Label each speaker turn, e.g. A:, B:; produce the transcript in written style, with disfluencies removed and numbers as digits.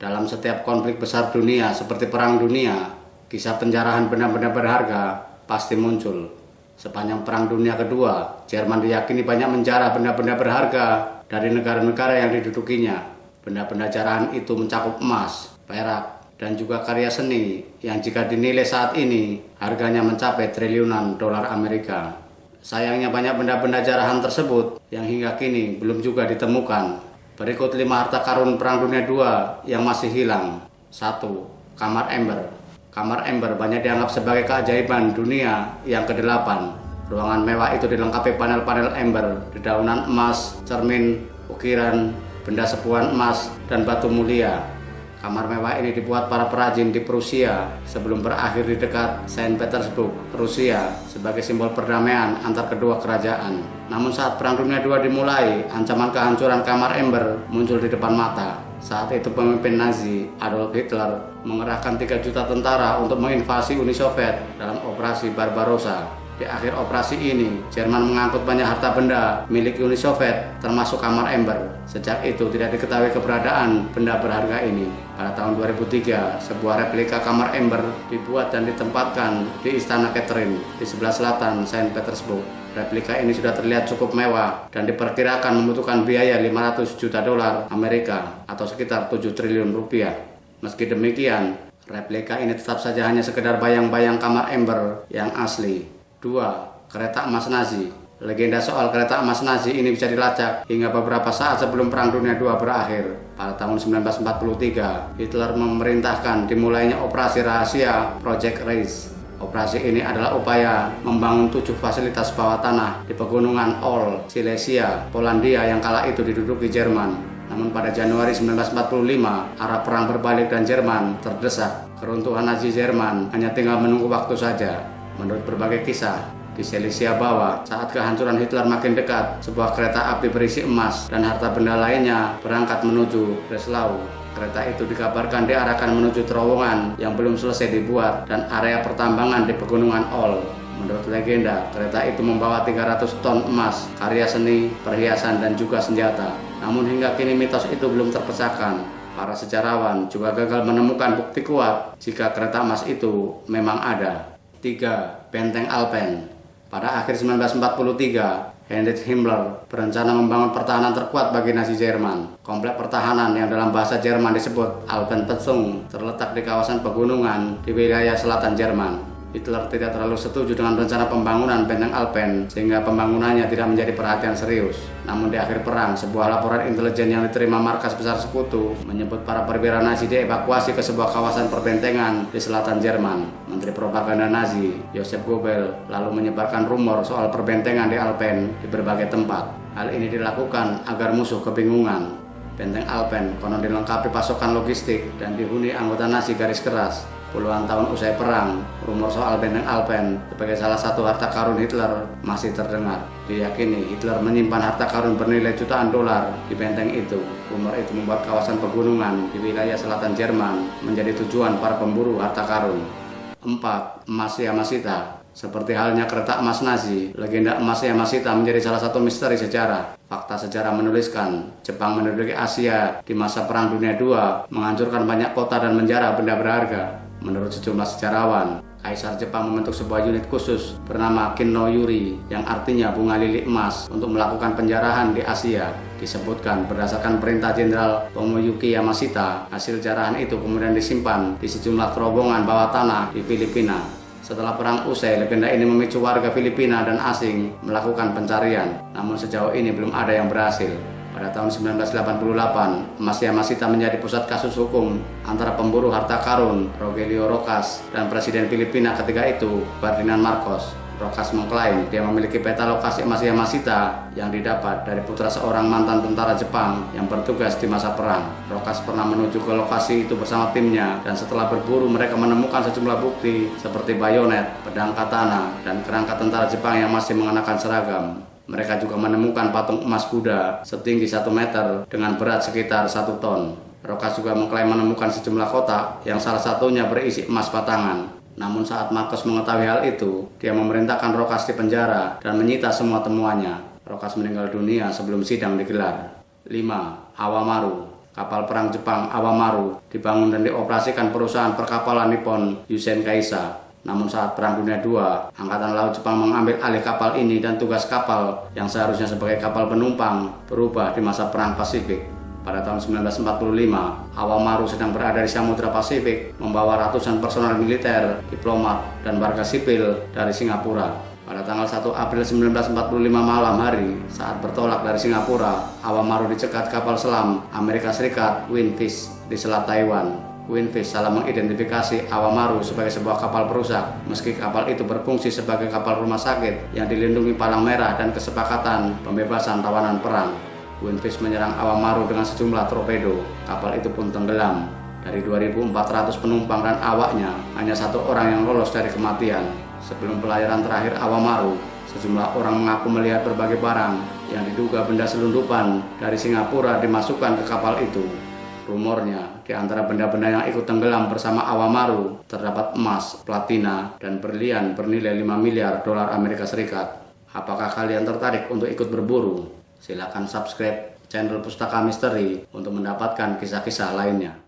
A: Dalam setiap konflik besar dunia seperti Perang Dunia, kisah penjarahan benda-benda berharga pasti muncul. Sepanjang Perang Dunia Kedua, Jerman diyakini banyak menjarah benda-benda berharga dari negara-negara yang didudukinya. Benda-benda jarahan itu mencakup emas, perak, dan juga karya seni yang jika dinilai saat ini harganya mencapai triliunan dolar Amerika. Sayangnya banyak benda-benda jarahan tersebut yang hingga kini belum juga ditemukan. Berikut 5 harta karun Perang Dunia II yang masih hilang. 1. Kamar Ember. Kamar Ember banyak dianggap sebagai keajaiban dunia yang ke-8. Ruangan mewah itu dilengkapi panel-panel ember, dedaunan emas, cermin, ukiran, benda sepuhan emas, dan batu mulia. Kamar mewah ini dibuat para perajin di Prusia sebelum berakhir di dekat Saint Petersburg, Rusia sebagai simbol perdamaian antar kedua kerajaan. Namun saat Perang Dunia II dimulai, ancaman kehancuran kamar ember muncul di depan mata. Saat itu pemimpin Nazi, Adolf Hitler, mengerahkan 3 juta tentara untuk menginvasi Uni Soviet dalam operasi Barbarossa. Di akhir operasi ini, Jerman mengangkut banyak harta benda milik Uni Soviet, termasuk kamar ember. Sejak itu tidak diketahui keberadaan benda berharga ini. Pada tahun 2003, sebuah replika kamar ember dibuat dan ditempatkan di Istana Catherine di sebelah selatan Saint Petersburg. Replika ini sudah terlihat cukup mewah dan diperkirakan membutuhkan biaya 500 juta dolar Amerika atau sekitar 7 triliun rupiah. Meski demikian, replika ini tetap saja hanya sekedar bayang-bayang kamar ember yang asli. 2. Kereta emas Nazi. Legenda soal kereta emas Nazi ini bisa dilacak hingga beberapa saat sebelum Perang Dunia II berakhir. Pada tahun 1943, Hitler memerintahkan dimulainya operasi rahasia Project Reis. Operasi ini adalah upaya membangun 7 fasilitas bawah tanah di pegunungan All, Silesia, Polandia yang kala itu diduduki Jerman. Namun pada Januari 1945, arah perang berbalik dan Jerman terdesak. Keruntuhan Nazi Jerman hanya tinggal menunggu waktu saja. Menurut berbagai kisah, di Silesia bawah, saat kehancuran Hitler makin dekat, sebuah kereta api berisi emas dan harta benda lainnya berangkat menuju Breslau. Kereta itu dikabarkan diarahkan menuju terowongan yang belum selesai dibuat dan area pertambangan di pegunungan All. Menurut legenda, kereta itu membawa 300 ton emas, karya seni, perhiasan, dan juga senjata. Namun hingga kini mitos itu belum terpecahkan. Para sejarawan juga gagal menemukan bukti kuat jika kereta emas itu memang ada. 3. Benteng Alpen. Pada akhir 1943, Heinrich Himmler berencana membangun pertahanan terkuat bagi Nazi Jerman. Komplek pertahanan yang dalam bahasa Jerman disebut Alpenfestung terletak di kawasan pegunungan di wilayah selatan Jerman. Hitler tidak terlalu setuju dengan rencana pembangunan benteng Alpen sehingga pembangunannya tidak menjadi perhatian serius. Namun di akhir perang, sebuah laporan intelijen yang diterima markas besar sekutu menyebut para perwira Nazi dievakuasi ke sebuah kawasan perbentengan di selatan Jerman. Menteri propaganda Nazi, Joseph Goebbels, lalu menyebarkan rumor soal perbentengan di Alpen di berbagai tempat. Hal ini dilakukan agar musuh kebingungan. Benteng Alpen konon dilengkapi pasokan logistik dan dihuni anggota Nazi garis keras. Puluhan tahun usai perang, rumor soal benteng Alpen sebagai salah satu harta karun Hitler masih terdengar. Diyakini Hitler menyimpan harta karun bernilai jutaan dolar di benteng itu. Rumor itu membuat kawasan pegunungan di wilayah selatan Jerman menjadi tujuan para pemburu harta karun. 4. Emas Yamashita. Seperti halnya kereta emas Nazi, legenda emas Yamashita menjadi salah satu misteri sejarah. Fakta sejarah menuliskan, Jepang menduduki Asia di masa Perang Dunia II, menghancurkan banyak kota dan menjarah benda berharga. Menurut sejumlah sejarawan, Kaisar Jepang membentuk sebuah unit khusus bernama Kinno Yuri yang artinya bunga lili emas untuk melakukan penjarahan di Asia. Disebutkan berdasarkan perintah Jenderal Tomoyuki Yamashita, hasil jarahan itu kemudian disimpan di sejumlah terowongan bawah tanah di Filipina. Setelah perang usai, legenda ini memicu warga Filipina dan asing melakukan pencarian, namun sejauh ini belum ada yang berhasil. Pada tahun 1988, emas Yamashita menjadi pusat kasus hukum antara pemburu harta karun Rogelio Rojas dan Presiden Filipina ketika itu, Ferdinand Marcos. Rojas mengklaim dia memiliki peta lokasi emas Yamashita yang didapat dari putra seorang mantan tentara Jepang yang bertugas di masa perang. Rojas pernah menuju ke lokasi itu bersama timnya dan setelah berburu mereka menemukan sejumlah bukti seperti bayonet, pedang katana, dan kerangka tentara Jepang yang masih mengenakan seragam. Mereka juga menemukan patung emas Buddha setinggi 1 meter dengan berat sekitar 1 ton. Rokas juga mengklaim menemukan sejumlah kotak yang salah satunya berisi emas batangan. Namun saat Marcos mengetahui hal itu, dia memerintahkan Rokas di penjara dan menyita semua temuannya. Rokas meninggal dunia sebelum sidang digelar. 5. Awamaru. Kapal perang Jepang Awamaru dibangun dan dioperasikan perusahaan perkapalan Nippon Yusen Kaisa. Namun saat Perang Dunia II, Angkatan Laut Jepang mengambil alih kapal ini dan tugas kapal yang seharusnya sebagai kapal penumpang berubah di masa Perang Pasifik. Pada tahun 1945, Awamaru sedang berada di Samudra Pasifik membawa ratusan personel militer, diplomat, dan warga sipil dari Singapura. Pada tanggal 1 April 1945 malam hari, saat bertolak dari Singapura, Awamaru dicegat kapal selam Amerika Serikat Queenfish di Selat Taiwan. Queenfish salah mengidentifikasi Awamaru sebagai sebuah kapal perusak, meski kapal itu berfungsi sebagai kapal rumah sakit yang dilindungi palang merah dan kesepakatan pembebasan tawanan perang. Queenfish menyerang Awamaru dengan sejumlah torpedo. Kapal itu pun tenggelam. Dari 2.400 penumpang dan awaknya, hanya 1 orang yang lolos dari kematian. Sebelum pelayaran terakhir Awamaru, sejumlah orang mengaku melihat berbagai barang yang diduga benda selundupan dari Singapura dimasukkan ke kapal itu. Rumornya, di antara benda-benda yang ikut tenggelam bersama Awamaru terdapat emas, platina, dan berlian bernilai 5 miliar dolar Amerika Serikat. Apakah kalian tertarik untuk ikut berburu? Silakan subscribe channel Pustaka Misteri untuk mendapatkan kisah-kisah lainnya.